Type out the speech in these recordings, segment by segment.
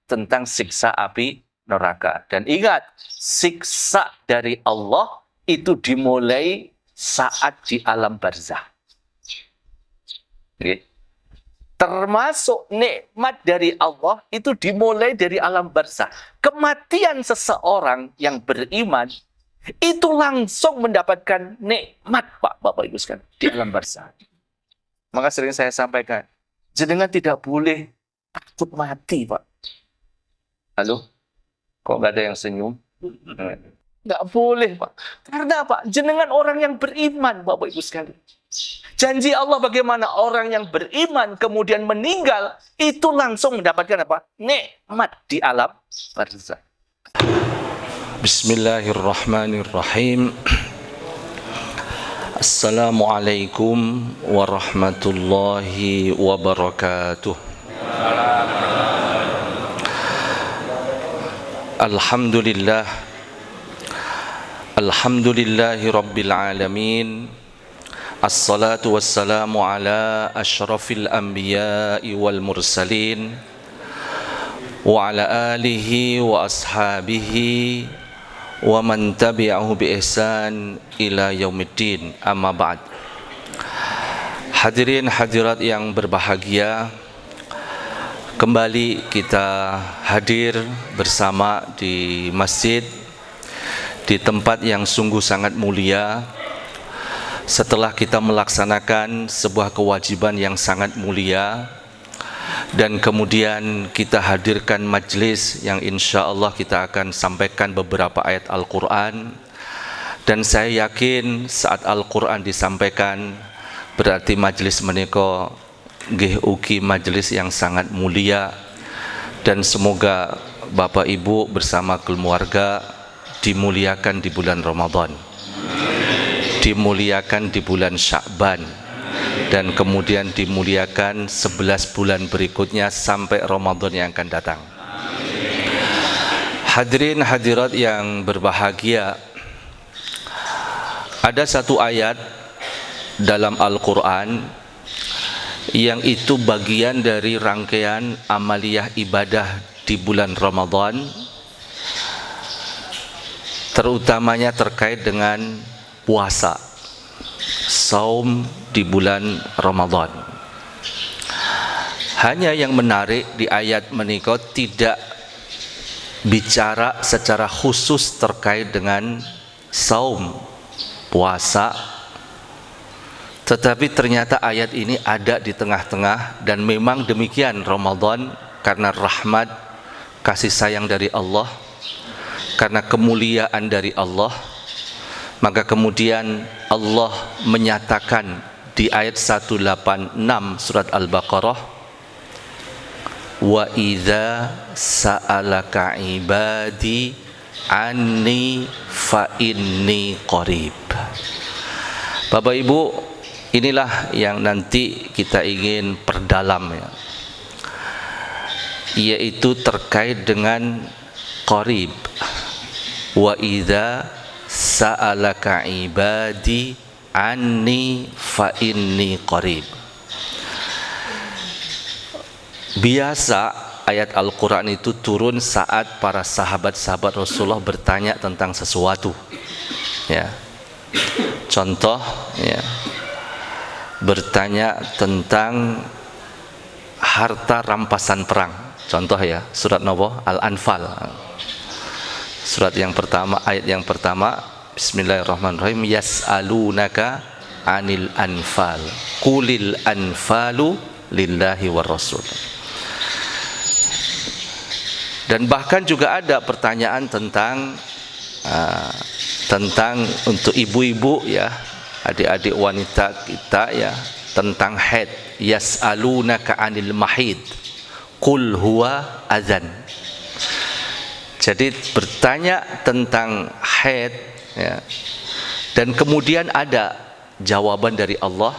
tentang siksa api neraka. Dan ingat, siksa dari Allah itu dimulai saat di alam barzah. Okay. Termasuk nikmat dari Allah itu dimulai dari alam barzah. Kematian seseorang yang beriman itu langsung mendapatkan nikmat, Pak, Bapak Ibu sekalian, di alam barzah. Maka sering saya sampaikan, jenengan tidak boleh takut mati, Pak. Halo? Kok nggak ada yang senyum? Nggak boleh, Pak. Karena apa? Jenengan orang yang beriman, Bapak Ibu sekalian. Janji Allah bagaimana orang yang beriman kemudian meninggal itu langsung mendapatkan apa? Nikmat di alam barzah. Bismillahirrahmanirrahim. Assalamualaikum warahmatullahi wabarakatuh. Alhamdulillah. Alhamdulillahi rabbil alamin. Assalatu wassalamu ala ashrafil anbiya'i wal mursalin wa ala alihi wa ashabihi wa man tabi'ahu bi ihsan ila yaumiddin, amma ba'd. Hadirin hadirat yang berbahagia, kembali kita hadir bersama di masjid, di tempat yang sungguh sangat mulia, setelah kita melaksanakan sebuah kewajiban yang sangat mulia, dan kemudian kita hadirkan majelis yang insya Allah kita akan sampaikan beberapa ayat Al-Quran. Dan saya yakin saat Al-Quran disampaikan berarti majelis menika nggih ugi majelis yang sangat mulia, dan semoga Bapak Ibu bersama keluarga dimuliakan di bulan Ramadan, dimuliakan di bulan Sya'ban, dan kemudian dimuliakan 11 bulan berikutnya sampai Ramadan yang akan datang. Hadirin hadirat yang berbahagia, ada satu ayat dalam Al-Quran yang itu bagian dari rangkaian amaliyah ibadah di bulan Ramadan, terutamanya terkait dengan puasa, saum di bulan Ramadan. Hanya yang menarik di ayat menika tidak bicara secara khusus terkait dengan saum, puasa, tetapi ternyata ayat ini ada di tengah-tengah. Dan memang demikian, Ramadan karena rahmat, kasih sayang dari Allah, karena kemuliaan dari Allah, maka kemudian Allah menyatakan di ayat 186 surat Al-Baqarah, wa idza sa'alaka ibadi anni fa inni qarib. Bapak Ibu, inilah yang nanti kita ingin perdalam, ya, yaitu terkait dengan qarib. Wa idza sa'alaka ibadi anni fa inni qarib. Biasa ayat Al-Quran itu turun saat para sahabat-sahabat Rasulullah bertanya tentang sesuatu, ya. Contoh, ya, bertanya tentang harta rampasan perang. Contoh, ya, surat Nabo Al-Anfal, surat yang pertama, ayat yang pertama, Bismillahirrahmanirrahim, yas'alunaka anil anfal qulil anfalu lillahi war rasul. Dan bahkan juga ada pertanyaan tentang untuk ibu-ibu, ya, adik-adik wanita kita, ya, tentang haid. Yas'alunaka anil mahid qul huwa adzan. Jadi bertanya tentang haid, ya, dan kemudian ada jawaban dari Allah,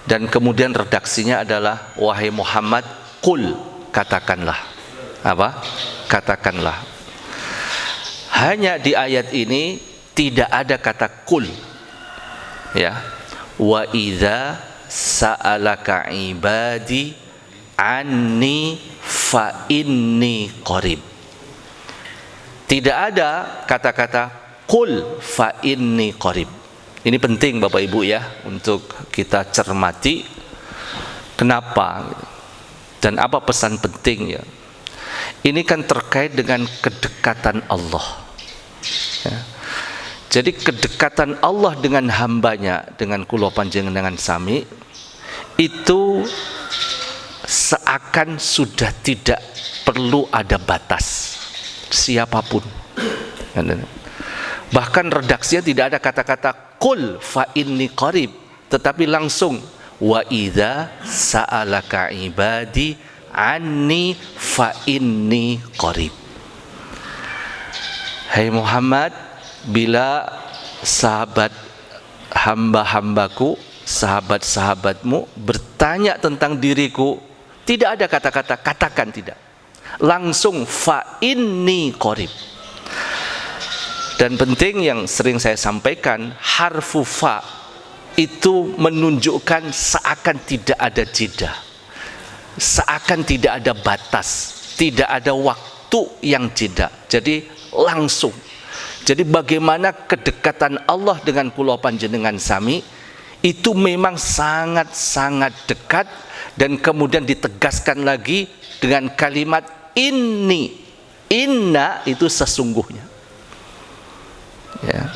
dan kemudian redaksinya adalah wahai Muhammad, qul, katakanlah. Apa? Katakanlah. Hanya di ayat ini tidak ada kata qul, ya. Wa idza sa'alaka ibadi anni fa inni qarib. Tidak ada kata-kata qul fa inni qarib. Ini penting Bapak Ibu ya, untuk kita cermati kenapa dan apa pesan penting ya. Ini kan terkait dengan kedekatan Allah ya. Jadi kedekatan Allah dengan hambanya, dengan kula panjenengan sami, itu seakan sudah tidak perlu ada batas siapapun. Bahkan redaksinya tidak ada kata-kata qul fa inni qarib, tetapi langsung wa idza sa'alaka ibadi anni fa inni qarib. Hai Muhammad, bila sahabat hamba-hambaku, sahabat-sahabatmu bertanya tentang diriku, tidak ada kata-kata katakan, tidak. Langsung fa inni qarib. Dan penting yang sering saya sampaikan, harfu fa itu menunjukkan seakan tidak ada jeda, seakan tidak ada batas, tidak ada waktu yang jeda. Jadi langsung. Jadi bagaimana kedekatan Allah dengan kula panjenengan sami itu memang sangat-sangat dekat, dan kemudian ditegaskan lagi dengan kalimat inni. Inna itu sesungguhnya. Ya.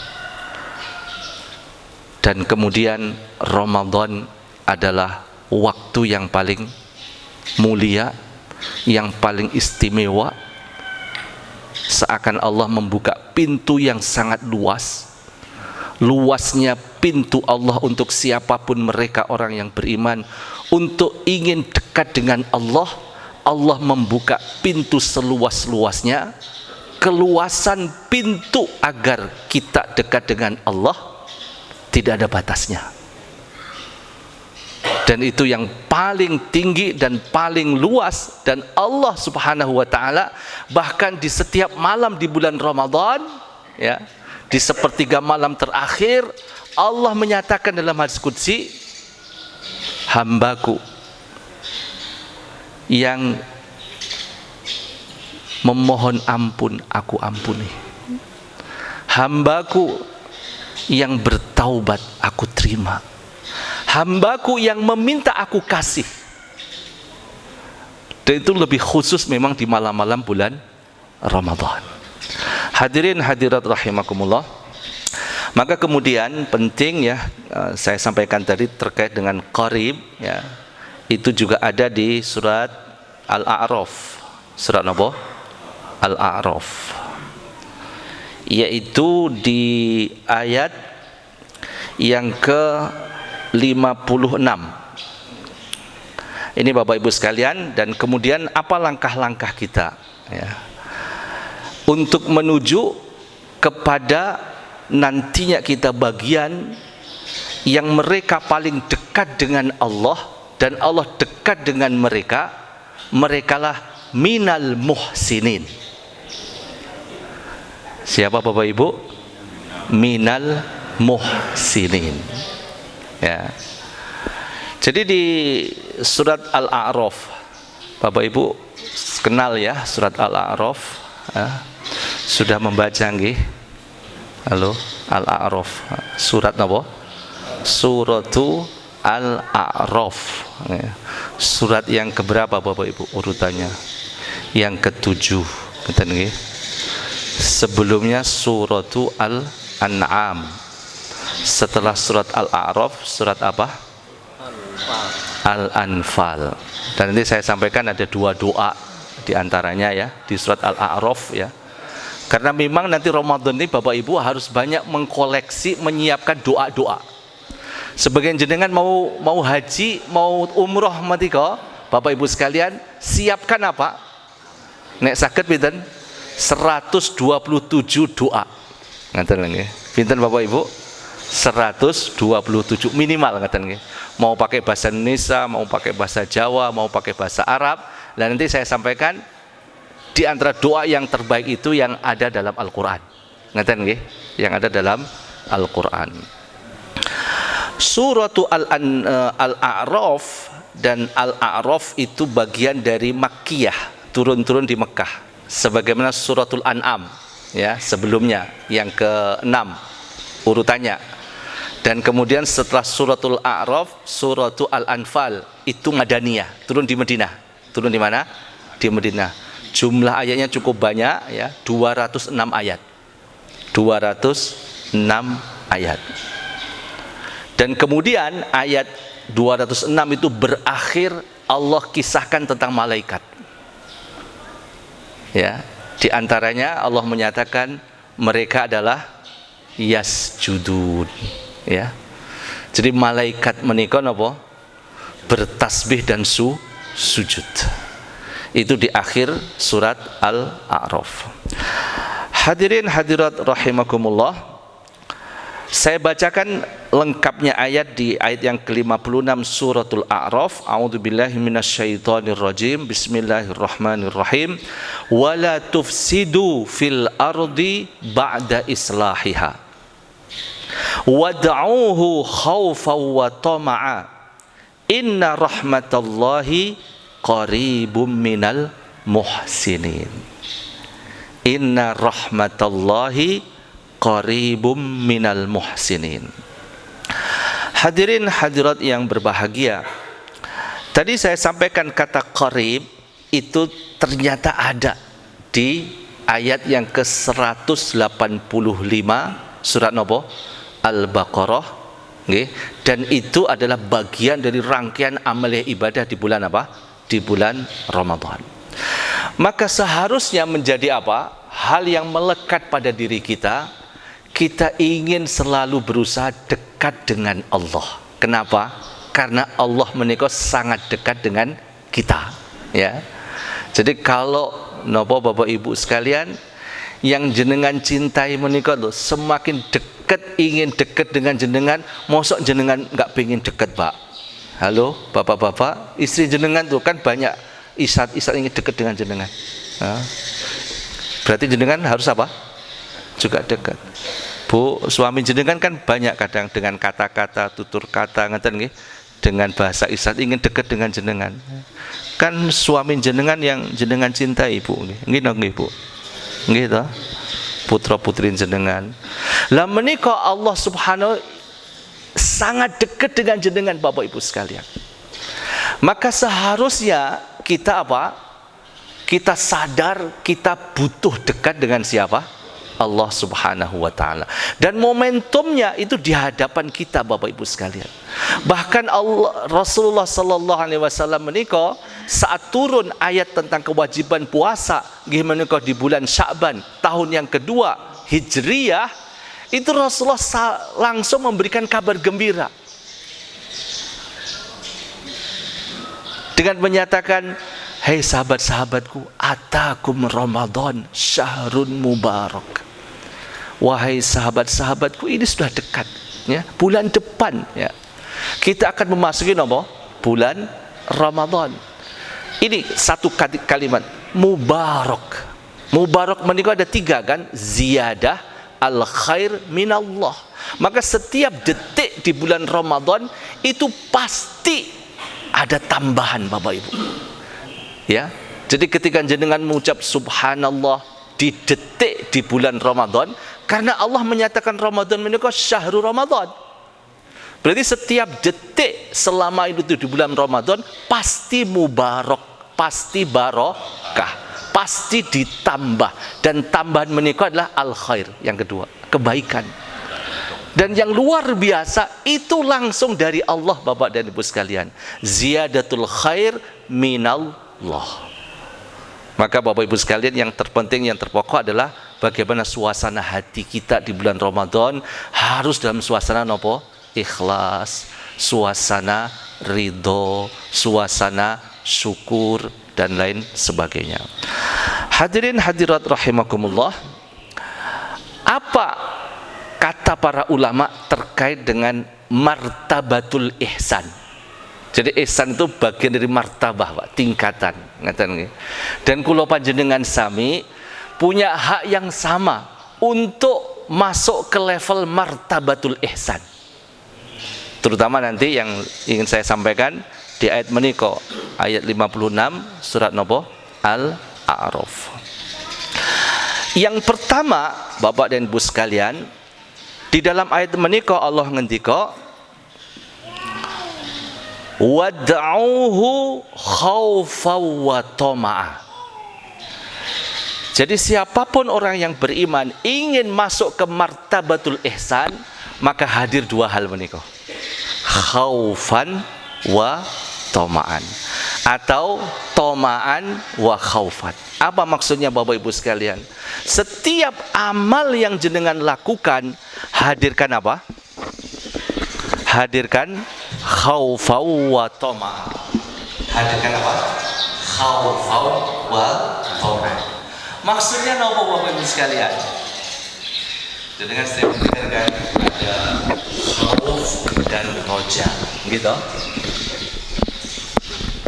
Dan kemudian Ramadan adalah waktu yang paling mulia, yang paling istimewa. Seakan Allah membuka pintu yang sangat luas. Luasnya pintu Allah untuk siapapun mereka orang yang beriman, untuk ingin dekat dengan Allah. Allah membuka pintu seluas-luasnya. Keluasan pintu agar kita dekat dengan Allah tidak ada batasnya. Dan itu yang paling tinggi dan paling luas. Dan Allah subhanahu wa ta'ala bahkan di setiap malam di bulan Ramadan ya, di sepertiga malam terakhir, Allah menyatakan dalam hadis qudsi, hambaku yang memohon ampun, aku ampuni. Hambaku yang bertaubat, aku terima. Hambaku yang meminta, aku kasih. Dan itu lebih khusus memang di malam-malam bulan Ramadan. Hadirin hadirat rahimakumullah. Maka kemudian penting ya, saya sampaikan tadi terkait dengan qarib ya. Itu juga ada di surat Al-A'raf. Surat apa? Al-A'raf, yaitu di ayat yang ke-56. Ini Bapak Ibu sekalian, dan kemudian apa langkah-langkah kita ya, untuk menuju kepada nantinya kita bagian yang mereka paling dekat dengan Allah dan Allah dekat dengan mereka. Merekalah minal muhsinin. Siapa Bapak Ibu? Minal muhsinin ya. Jadi di surat Al-A'raf, Bapak Ibu kenal ya surat Al-A'raf ya? Sudah membaca nggih? Halo, Al-A'raf. Surat apa? Suratu Al-A'raf ya. Surat yang keberapa Bapak Ibu urutannya? Yang ke-7 ngeten nggih. Sebelumnya suratu Al-An'am. Setelah surat Al-A'raf, surat apa? Al-Anfal. Dan nanti saya sampaikan ada 2 doa di antaranya ya di surat Al-A'raf ya. Karena memang nanti Ramadan ini Bapak Ibu harus banyak mengkoleksi, menyiapkan doa-doa. Sebagian jenengan mau haji, mau umroh matika, Bapak Ibu sekalian, siapkan apa? Nek saged pinten? 127 doa. Ngaten nggih. Pinten Bapak Ibu? 127 minimal ngaten nggih. Mau pakai bahasa Indonesia, mau pakai bahasa Jawa, mau pakai bahasa Arab. Dan nanti saya sampaikan di antara doa yang terbaik itu yang ada dalam Al-Qur'an. Ngaten nggih? Yang ada dalam Al-Qur'an. Suratu Al-A'raf dan Al-A'raf itu bagian dari Makkiyah, turun di Mekah sebagaimana suratul An'am ya sebelumnya yang ke-6 urutannya. Dan kemudian setelah suratul A'raf, suratul Al-Anfal itu Madaniyah, turun di Madinah. Turun di mana? Di Madinah. Jumlah ayatnya cukup banyak ya, 206 ayat. 206 ayat. Dan kemudian ayat 206 itu berakhir Allah kisahkan tentang malaikat. Ya, di antaranya Allah menyatakan mereka adalah yasjudun. Ya. Jadi malaikat menika napa? Bertasbih dan sujud. Itu di akhir surat Al-A'raf. Hadirin hadirat rahimakumullah. Saya bacakan lengkapnya ayat di ayat yang ke-56 suratul A'raf. A'udzubillahi minasyaitonirrajim. Bismillahirrahmanirrahim. Wala tufsidu fil ardi ba'da islahiha. Wad'uuhu khaufan wa tama'a. Inna rahmatallahi qaribum minal muhsinin. Inna rahmatallahi qaribum minal muhsinin. Hadirin hadirat yang berbahagia, tadi saya sampaikan kata qarib itu ternyata ada di ayat yang ke-185 surat nopo? Al-Baqarah, okay? Dan itu adalah bagian dari rangkaian amalia ibadah di bulan apa? Di bulan Ramadan. Maka seharusnya menjadi apa? Hal yang melekat pada diri kita. Kita ingin selalu berusaha dekat dengan Allah. Kenapa? Karena Allah menika sangat dekat dengan kita. Ya. Jadi kalau nopo Bapak Ibu sekalian, yang jenengan cintai menika lho, semakin dekat, ingin dekat dengan jenengan, mosok jenengan nggak pengen dekat, Pak? Halo, bapak-bapak, istri jenengan tuh kan banyak isat ingin dekat dengan jenengan. Nah, berarti jenengan harus apa? Juga dekat. Bu, suami jenengan kan banyak kadang dengan kata-kata, tutur kata, ngeten nggih, dengan bahasa isat ingin dekat dengan jenengan. Kan suami jenengan yang jenengan cintai, Bu, nggih nggih, Bu. Nggih ta? Putra-putri jenengan. Lah menika Allah Subhanahu sangat dekat dengan jenengan Bapak Ibu sekalian. Maka seharusnya kita apa? Kita sadar kita butuh dekat dengan siapa? Allah Subhanahu wa taala. Dan momentumnya itu di hadapan kita Bapak Ibu sekalian. Bahkan Rasulullah sallallahu alaihi wasallam menika saat turun ayat tentang kewajiban puasa nggih menika di bulan Sya'ban tahun yang kedua Hijriyah, itu Rasulullah langsung memberikan kabar gembira dengan menyatakan, "Hei sahabat-sahabatku, atakum Ramadan syahrun mubarak." Wahai sahabat-sahabatku, ini sudah dekat ya, bulan depan ya. Kita akan memasuki apa? Bulan Ramadan. Ini satu kalimat mubarak. Mubarak menika ada 3 kan? Ziyadah, al khair minallah. Maka setiap detik di bulan Ramadan itu pasti ada tambahan Bapak Ibu. Ya. Jadi ketika jenengan mengucap subhanallah di detik di bulan Ramadan, karena Allah menyatakan Ramadan menika syahrul Ramadan. Berarti setiap detik selama itu di bulan Ramadan pasti mubarak, pasti barokah, pasti ditambah, dan tambahan menika adalah al khair, yang kedua, kebaikan. Dan yang luar biasa itu langsung dari Allah Bapak dan Ibu sekalian. Ziyadatul khair minallah. Maka Bapak Ibu sekalian, yang terpenting, yang terpokok adalah bagaimana suasana hati kita di bulan Ramadan harus dalam suasana nopo? Ikhlas, suasana ridho, suasana syukur, dan lain sebagainya. Hadirin hadirat rahimakumullah, apa kata para ulama terkait dengan martabatul ihsan? Jadi ihsan itu bagian dari martabah, Pak, tingkatan. Dan kula panjenengan sami punya hak yang sama untuk masuk ke level martabatul ihsan. Terutama nanti yang ingin saya sampaikan di ayat menika, ayat 56 surat nopo? Al-A'raf. Yang pertama, Bapak dan Ibu sekalian, di dalam ayat menika Allah ngendika, wad'uhu khaufaw wa tama'a. Jadi siapapun orang yang beriman ingin masuk ke martabatul ihsan, maka hadir dua hal menika. Khaufan wa tama'an, atau tama'an wa khaufan. Apa maksudnya Bapak Ibu sekalian? Setiap amal yang jenengan lakukan, hadirkan apa? Hadirkan khaufan wa tama'an. Hadirkan apa? Khaufan wa tama'an. Maksudnya apa Bapak Ibu sekalian? Jenengan sering mendengarkan ada khauf dan roja, gitu.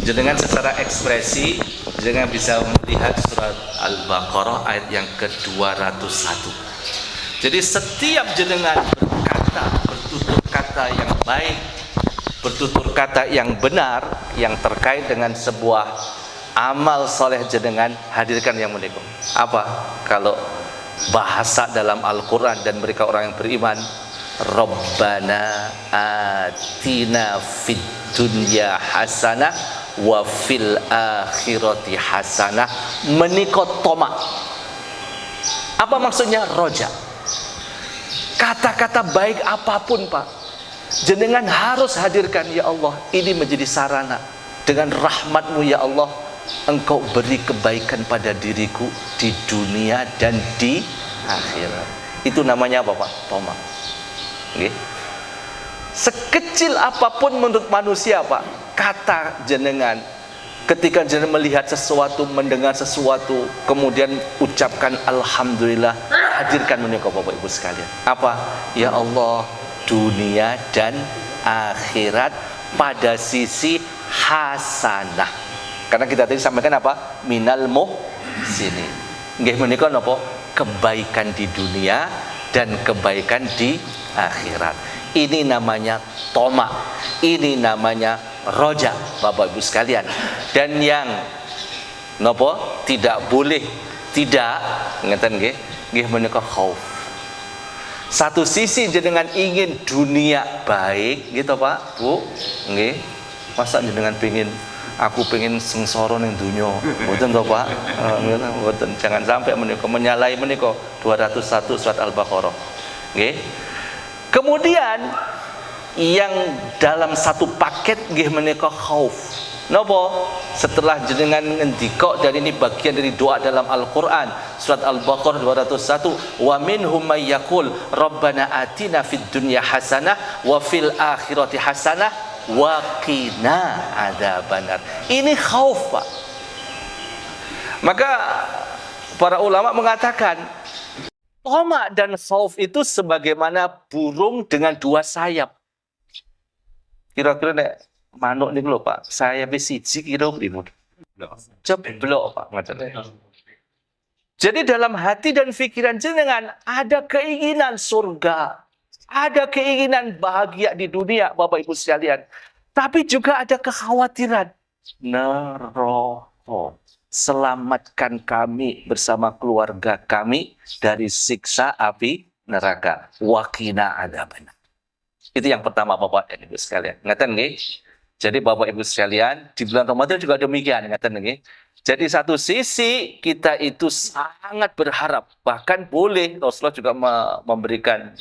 Jenengan secara ekspresi, jenengan bisa melihat surat Al-Baqarah ayat yang ke-201. Jadi setiap jenengan berkata, bertutur kata yang baik, bertutur kata yang benar, yang terkait dengan sebuah amal soleh jenengan, hadirkan yang menikah. Apa? Kalau bahasa dalam Al-Quran dan mereka orang yang beriman, Rabbana atina fid dunya hasanah wa fil akhirati hasanah, menikot toma. Apa maksudnya roja? Kata-kata baik apapun Pak, jenengan harus hadirkan. Ya Allah, ini menjadi sarana. Dengan rahmat-Mu ya Allah, Engkau beri kebaikan pada diriku di dunia dan di akhirat. Itu namanya apa Pak? Toma. Okay. Sekecil apapun menurut manusia Pak, kata jenengan, ketika jenengan melihat sesuatu, mendengar sesuatu, kemudian ucapkan Alhamdulillah, hadirkan menikah Bapak Ibu sekalian. Apa? Ya Allah, dunia dan akhirat pada sisi hasanah. Karena kita tadi sampaikan apa? Minal muhsinin. Nggih menika napa? Kebaikan di dunia dan kebaikan di akhirat. Ini namanya toma. Ini namanya roja, Bapak Ibu sekalian. Dan yang napa? Tidak boleh tidak ngeten nggih, nggih menika khauf. Satu sisi jenengan ingin dunia baik gitu Pak, Bu. Nggih. Masa jenengan pengin aku pengen sengsara ning donya. Mboten to, Pak. Mboten. Jangan sampai menika menyalahi menika 201 surat Al-Baqarah. Nggih. Kemudian yang dalam satu paket nggih menika khauf. Napa? Setelah jenengan ngendika, dan ini bagian dari doa dalam Al-Qur'an, surat Al-Baqarah 201, wa minhum may yaqul rabbana atina fid dunya hasanah wa fil akhirati hasanah wa qina adzabannar. Ini khauf, Pak. Maka para ulama mengatakan toma dan khauf itu sebagaimana burung dengan dua sayap. Kira-kira nek manuk niku lho Pak, sayape siji kira pripun? Ceblok Pak, ngoten. Jadi dalam hati dan pikiran jenengan ada keinginan surga, ada keinginan bahagia di dunia Bapak Ibu sekalian, tapi juga ada kekhawatiran neraka. Selamatkan kami bersama keluarga kami dari siksa api neraka. Waqina adzabannar. Itu yang pertama Bapak dan Ibu sekalian. Ngeten nggih? Jadi Bapak Ibu sekalian, di bulan Ramadan juga demikian, ngeten nggih. Jadi satu sisi kita itu sangat berharap, bahkan boleh Rasulullah juga memberikan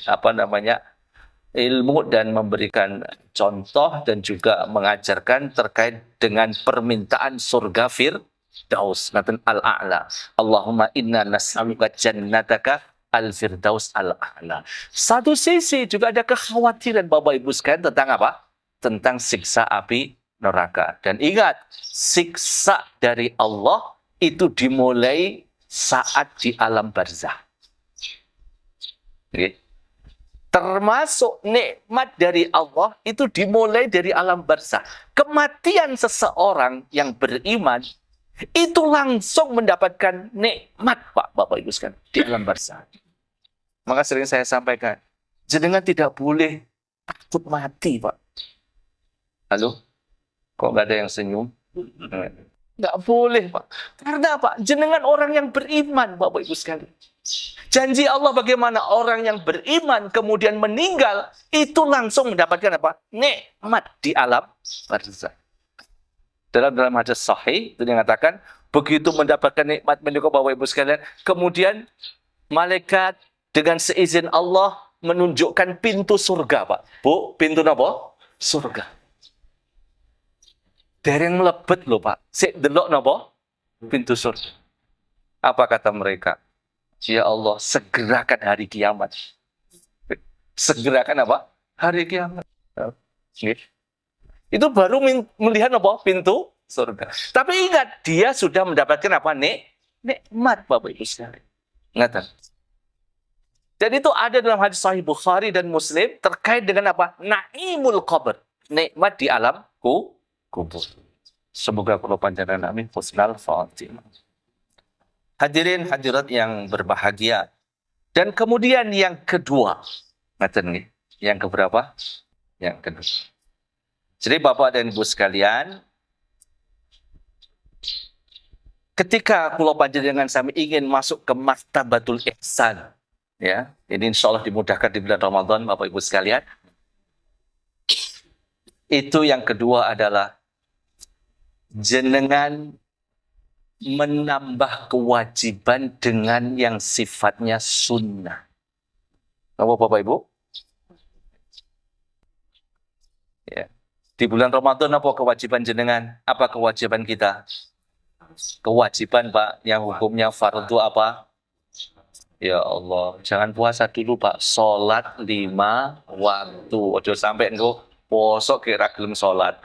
ilmu dan memberikan contoh dan juga mengajarkan terkait dengan permintaan surga Firdaus, ngaten al-a'la. Allahumma inna nas'aluka jannataka al-firdaus al-a'la. Satu sisi juga ada kekhawatiran Bapak Ibu sekalian tentang apa? Tentang siksa api neraka. Dan ingat, siksa dari Allah itu dimulai saat di alam barzah. Okay. Termasuk nikmat dari Allah itu dimulai dari alam barzah. Kematian seseorang yang beriman itu langsung mendapatkan nikmat Pak, Bapak Ibu sekalian, di alam barzah. Maka sering saya sampaikan, jenengan tidak boleh takut mati Pak. Halo? Kok nggak ada yang senyum? Nggak boleh, Pak. Karena apa? Jenengan orang yang beriman, Bapak Ibu sekalian. Janji Allah bagaimana orang yang beriman kemudian meninggal, itu langsung mendapatkan apa? Nikmat di alam barzakh. Dalam hadis sahih itu dikatakan, begitu mendapatkan nikmat menikah Bapak Ibu sekalian, kemudian malaikat dengan seizin Allah menunjukkan pintu surga, Pak. Bu, pintu apa? Surga. Dereng melebet loh, Pak. Sik delok napa? Pintu surga. Apa kata mereka? Ya Allah, segerakan hari kiamat. Segerakan apa? Hari kiamat. Itu baru melihat apa? Pintu surga. Tapi ingat, dia sudah mendapatkan apa? Nikmat, Bapak Ibu sekalian. Ingat. Dan itu ada dalam hadis Sahih Bukhari dan Muslim terkait dengan apa? Naimul qabr. Nikmat di alam kubur. Semoga kula panjenengan amin husnal khatimah. Hadirin hadirat yang berbahagia. Dan kemudian yang kedua. Ngaten nggih. Yang keberapa? Yang kedua. Jadi Bapak dan Ibu sekalian, ketika kula panjenengan sami ingin masuk ke martabatul ihsan, ya, ini insya Allah dimudahkan di bulan Ramadan, Bapak Ibu sekalian. Itu yang kedua adalah jenengan menambah kewajiban dengan yang sifatnya sunnah. Apa Bapak Ibu? Ya. Di bulan Ramadan apa kewajiban jenengan? Apa kewajiban kita? Kewajiban, Pak, yang hukumnya fardu apa? Ya Allah, jangan puasa dulu, Pak. Salat 5 waktu. Ojo sampai engko poso kira gelem salat.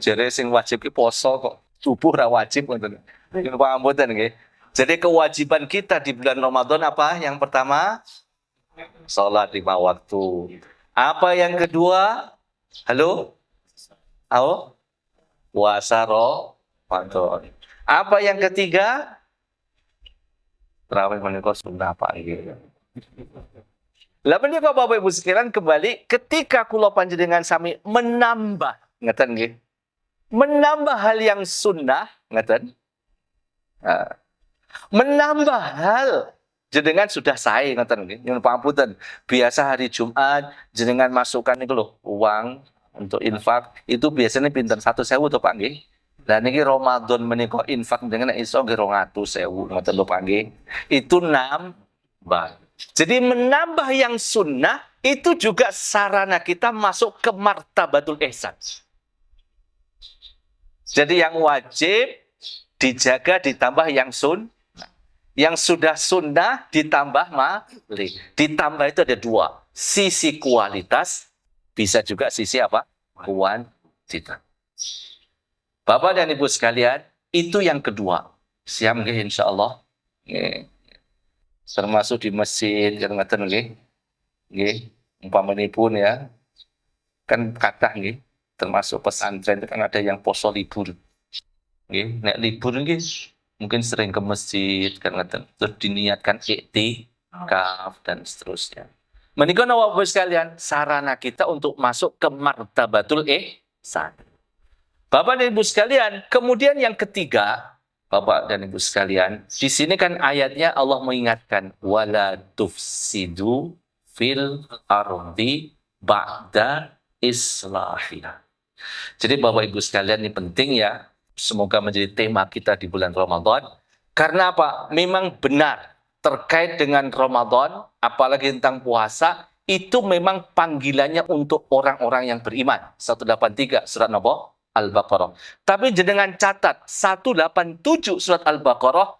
Jere sing wajib ki poso kok. Subuh ra wajib ngoten. Pak mboten nggih. Jadi kewajiban kita di bulan Ramadan apa? Yang pertama, salat 5 waktu. Apa yang kedua? Halo? Halo? Puasa Ramadan. Apa yang ketiga? Terawih menika sunnah Pak nggih. Lah menika Bapak Ibu sekalian kembali ketika kula panjenengan sami menambah, ngeten nggih. Menambah hal yang sunnah, ngeten. Menambah hal jenengan sudah sae ngeten nggih. Nyuwun pangapunten. Biasa hari Jumat jenengan masukkan niku lho uang untuk infak itu biasanya pinten 1.000 to Pak nggih. Lah niki Ramadan menika infak dengan iso nggih 200.000 ngoten lho Pak nggih. Itu nambah. Jadi menambah yang sunnah itu juga sarana kita masuk ke martabatul ihsan. Jadi yang wajib dijaga ditambah yang sunnah. Yang sudah sunnah ditambah malih. Ditambah itu ada dua. Sisi kualitas, bisa juga sisi apa? Kuantitas. Bapak dan Ibu sekalian, itu yang kedua. Siap nggih insyaallah. Nggih. Termasuk di masjid kan ngaten nggih. Nggih, umpamanipun ya. Kan kathah nggih, termasuk pesantren itu kan ada yang poso libur. Nggih, nek libur nggih mungkin sering ke masjid kan ngaten. Terus diniatkan iktikaf dan seterusnya. Menika napa Bapak sekalian, sarana kita untuk masuk ke martabatul ihsan. Bapak dan Ibu sekalian, kemudian yang ketiga, Bapak dan Ibu sekalian, di sini kan ayatnya Allah mengingatkan wala tufsidu fil ardi ba'da islahiha. Jadi Bapak Ibu sekalian ini penting ya, semoga menjadi tema kita di bulan Ramadan. Karena apa? Memang benar terkait dengan Ramadan, apalagi tentang puasa, itu memang panggilannya untuk orang-orang yang beriman. 183 surat Nabi Al-Baqarah. Tapi jenengan catat 187 surat Al-Baqarah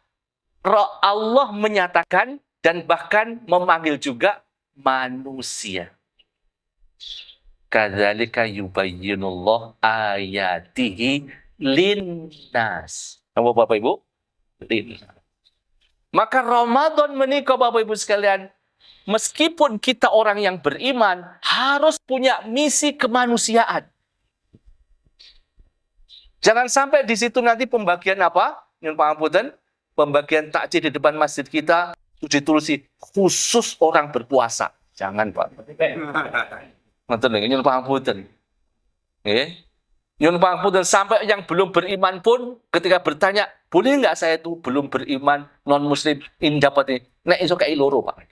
Allah menyatakan dan bahkan memanggil juga manusia. Kadzalika yubayyinullah ayatihi linnas. Apa Bapak Ibu? Linnas. Maka Ramadan menika Bapak Ibu sekalian, meskipun kita orang yang beriman harus punya misi kemanusiaan. Jangan sampai di situ nanti pembagian apa? Nyun pangapunten, pembagian takjil di depan masjid kita itu ditulis khusus orang berpuasa. Jangan, Pak. Ngoten nggih, nyun pangapunten. Nggih. Nyun pangapunten, sampai yang belum beriman pun ketika bertanya, boleh nggak saya itu belum beriman, non muslim, ini dapat ini? Nek iso kayak loro, Pak.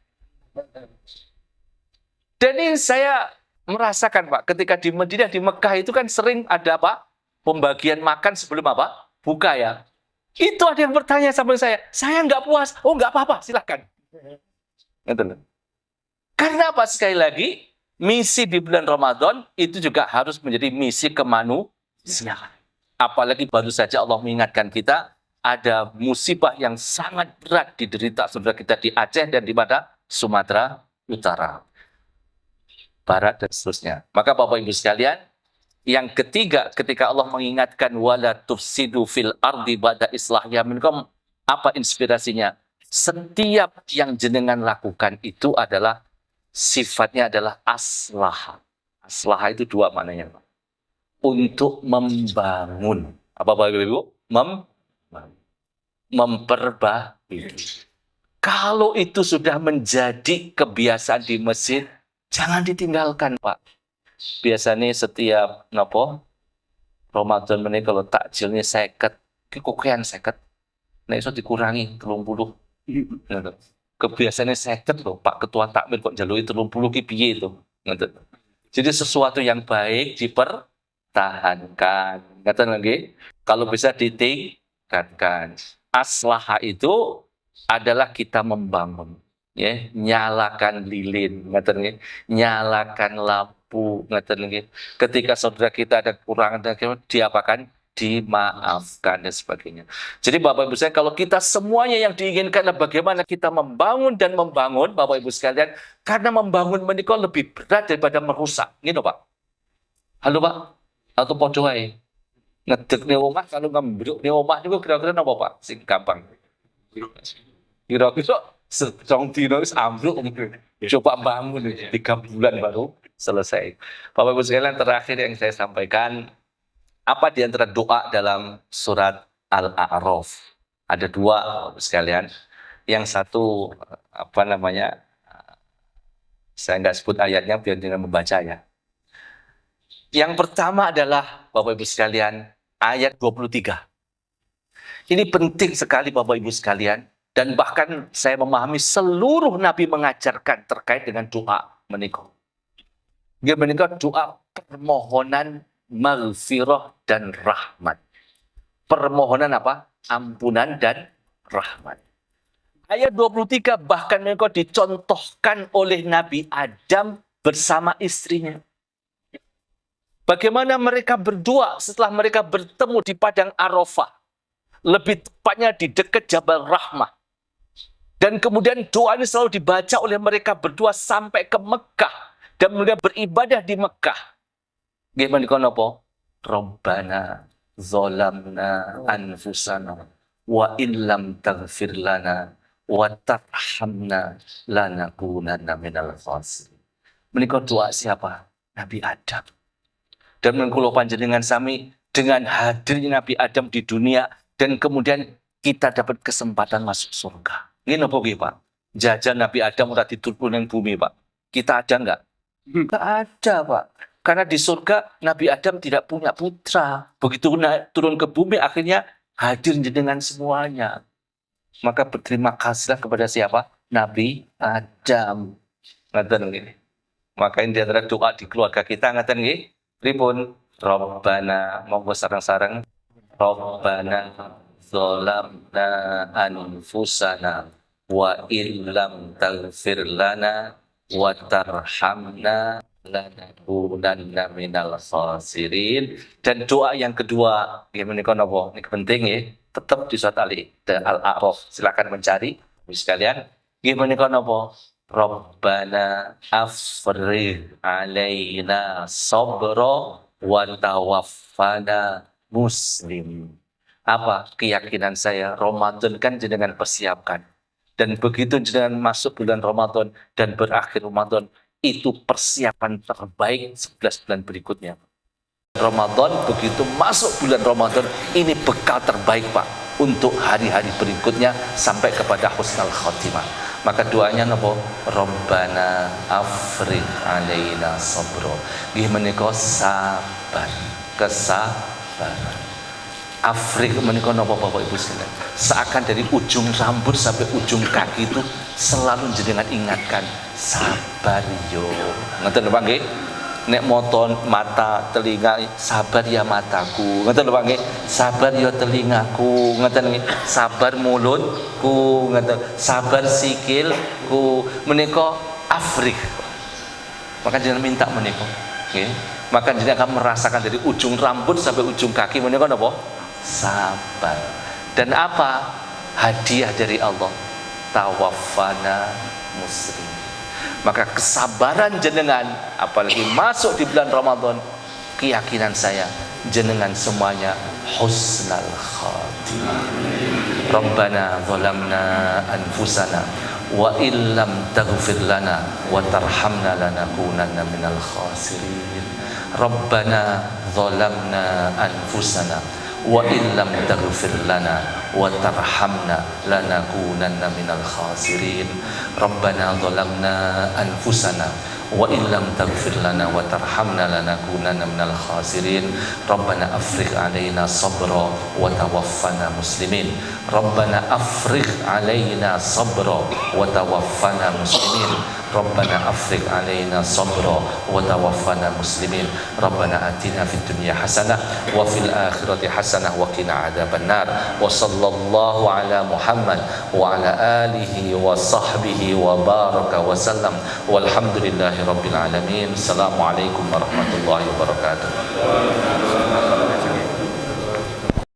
Dan ini saya merasakan, Pak, ketika di Madinah, di Mekah itu kan sering ada apa? Pembagian makan sebelum apa? Buka ya. Itu ada yang bertanya sama saya nggak puas. Oh, nggak apa-apa, silahkan. Karena apa? Sekali lagi, misi di bulan Ramadan itu juga harus menjadi misi kemanusiaan. Apalagi baru saja Allah mengingatkan kita, ada musibah yang sangat berat diderita saudara kita di Aceh dan di mana? Sumatera Utara, Barat, dan seterusnya. Maka Bapak Ibu sekalian, yang ketiga, ketika Allah mengingatkan wala tufsidu fil ardi ba'da islahnya minkum, apa inspirasinya? Setiap yang jenengan lakukan itu adalah sifatnya adalah aslaha. Aslaha itu dua maknanya, Pak. Untuk membangun. Apa Bapak Ibu? Memperbaiki. Kalau itu sudah menjadi kebiasaan di masjid, jangan ditinggalkan, Pak. Biasanya setiap Ramadan ini kalau takjilnya 50, kekokean 50. Nah, itu dikurangi 30. Kebiasaannya 50 loh, Pak Ketua Takmir kok jalui 30 ki piye itu. Jadi sesuatu yang baik dipertahankan. Ngaten lagi, kalau bisa ditingkatkan. Aslaha itu adalah kita membangun. Ya, nyalakan lilin, nyalakan lampu, ketika saudara kita ada kekurangan, diapakan? Dimaafkan dan sebagainya. Jadi Bapak Ibu sekalian, kalau kita semuanya yang diinginkan adalah bagaimana kita membangun dan membangun, Bapak Ibu sekalian, karena membangun menikah lebih berat daripada merusak. Gitu Pak. Halo Pak, atau podo wae. Ngedek nih omah, kalau ngembruk nih omah itu kira-kira apa Pak? Sing gampang. Kira-kira sedang dino ambruk, coba bangun 3 bulan baru selesai. Bapak Ibu sekalian, terakhir yang saya sampaikan, apa di antara doa dalam surat Al-A'raf? Ada 2 Bapak Ibu sekalian. Yang satu saya nggak sebut ayatnya biar dengan membaca ya. Yang pertama adalah Bapak Ibu sekalian ayat 23. Ini penting sekali Bapak Ibu sekalian. Dan bahkan saya memahami seluruh Nabi mengajarkan terkait dengan doa menikah. Dia menikah doa permohonan maghfirah dan rahmat. Permohonan apa? Ampunan dan rahmat. Ayat 23 bahkan menikah dicontohkan oleh Nabi Adam bersama istrinya. Bagaimana mereka berdua setelah mereka bertemu di Padang Arafah. Lebih tepatnya di dekat Jabal Rahmah. Dan kemudian doa ini selalu dibaca oleh mereka berdua sampai ke Mekah. Dan mereka beribadah di Mekah. Gimana apa? Rabbana zolamna anfusana wa in lam taghfir lana wa tarhamna lanakunanna minal khasirin. Menikah doa siapa? Nabi Adam. Dan mengkulo panjenengan sami dengan hadirnya Nabi Adam di dunia dan kemudian kita dapat kesempatan masuk surga. Ini apa Pak? Jajan Nabi Adam udah diturun yang bumi Pak. Kita ada nggak? Nggak ada Pak. Karena di surga Nabi Adam tidak punya putra. Begitu turun ke bumi akhirnya hadir dengan semuanya. Maka berterima kasihlah kepada siapa? Nabi Adam. Ngaten nggih. Maka ini adalah doa di keluarga kita ngaten nggih. Pripun? Rabbana monggo sareng-sareng. Rabbana zolamna anfusana wa illam taghfir lana wa tarhamna lanakunanna minal khasirin. Dan doa yang kedua, menika napa? Ini penting ya, tetap di surat Al-A'raf. Silakan mencari sekalian. Nggih menika napa? Rabbana afrigh alaina sabra wa tawaffana muslim. Apa keyakinan saya? Ramadan kan jenengan persiapkan. Dan begitu jenengan masuk bulan Ramadan dan berakhir Ramadan, itu persiapan terbaik 11 bulan berikutnya. Ramadan, begitu masuk bulan Ramadan, ini bekal terbaik Pak untuk hari-hari berikutnya sampai kepada husnul khotimah. Maka doanya napa? Rabbana afrigh alaina sabra. Nggih menika sabar. kesabaran. Afrik menika napa Bapak Ibu sekalian? Seakan dari ujung rambut sampai ujung kaki itu selalu jenengan ingatkan, sabar yo. Ngoten lho Pak nggih. Nek moton mata telinga, sabar ya mataku. Ngoten lho Pak nggih. Sabar ya telingaku. Ngoten nggih. Sabar mulutku, ngoten. Sabar sikilku. Menika afrik. Maka jangan minta menika. Nggih. Maka jenengan akan merasakan dari ujung rambut sampai ujung kaki menika napa? Sabar. Dan apa hadiah dari Allah? Tawaffana muslim. Maka kesabaran jenengan, apalagi masuk di bulan Ramadan, keyakinan saya jenengan semuanya husnal khatimah. Rabbana zalamna anfusana wa illam taghfir lana wa tarhamna lanakunanna minal khasirin. Rabbana zalamna anfusana wa illam taghfir lana wa tarhamna lanakunanna minal khasirin. Rabbana zalamna anfusana wa illam taghfir lana wa tarhamna lanakunanna minal khasirin. Rabbana afrigh alaina sabra wa tawaffana muslimin. Rabbana afrigh alaina sabra wa tawaffana muslimin. Rabbana afrigh alaina sabra wa tawaffana muslimin. Rabbana atina fid dunya hasanah wa fil akhirati hasanah wa qina adzabannar. Wa sallallahu ala Muhammad wa ala alihi wa sahbihi wa baraka wa sallam. Walhamdulillahi rabbil alamin. Assalamualaikum warahmatullahi wabarakatuh.